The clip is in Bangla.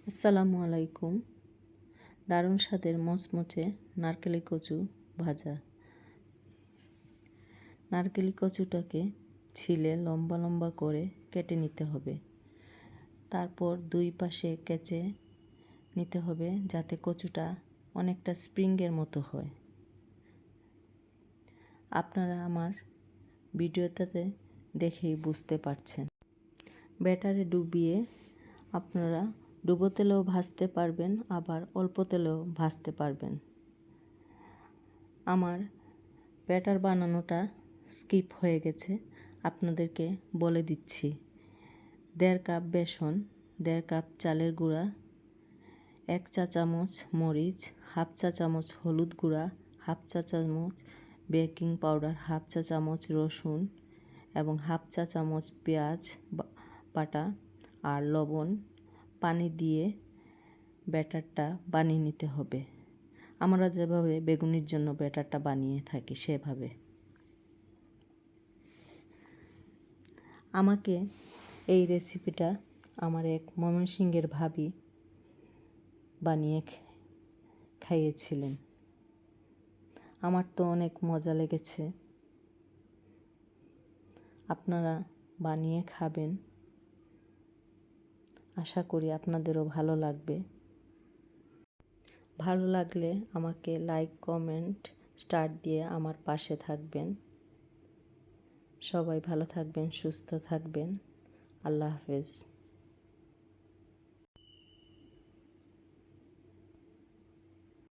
আসসালামু আলাইকুম। দারুণ স্বাদের মচমচে নারকেলি কচু ভাজা। নারকেলি কচুটাকে ছিলে লম্বা লম্বা করে কেটে নিতে হবে। তারপর দুই পাশে কেচে নিতে হবে যাতে কচুটা অনেকটা স্প্রিংয়ের মতো হয়। আপনারা আমার ভিডিওটাতে দেখেই বুঝতে পারছেন। ব্যাটারে ডুবিয়ে আপনারা ডুবো তেলেও ভাজতে পারবেন, আবার অল্প তেলেও ভাজতে পারবেন। আমার ব্যাটার বানানোটা স্কিপ হয়ে গেছে, আপনাদেরকে বলে দিচ্ছি। 1.5 কাপ বেসন, 1.5 কাপ চালের গুঁড়া, 1 চা চামচ মরিচ, 1/2 চা চামচ হলুদ গুঁড়া, 1/2 চা চামচ বেকিং পাউডার, 1/2 চা চামচ রসুন এবং 1/2 চা চামচ পেঁয়াজ বাটা আর লবণ পানি দিয়ে ব্যাটারটা বানিয়ে নিতে হবে। আমরা যেভাবে বেগুনির জন্য ব্যাটারটা বানিয়ে থাকি সেভাবে। আমাকে এই রেসিপিটা আমার এক ময়মনসিংহের ভাবি বানিয়ে খাইয়েছিলেন। আমার তো অনেক মজা লেগেছে। আপনারা বানিয়ে খাবেন, আশা করি আপনাদেরও ভালো লাগবে। ভালো লাগলে আমাকে লাইক, কমেন্ট, স্টার দিয়ে আমার পাশে থাকবেন। সবাই ভালো থাকবেন, সুস্থ থাকবেন। আল্লাহ হাফেজ।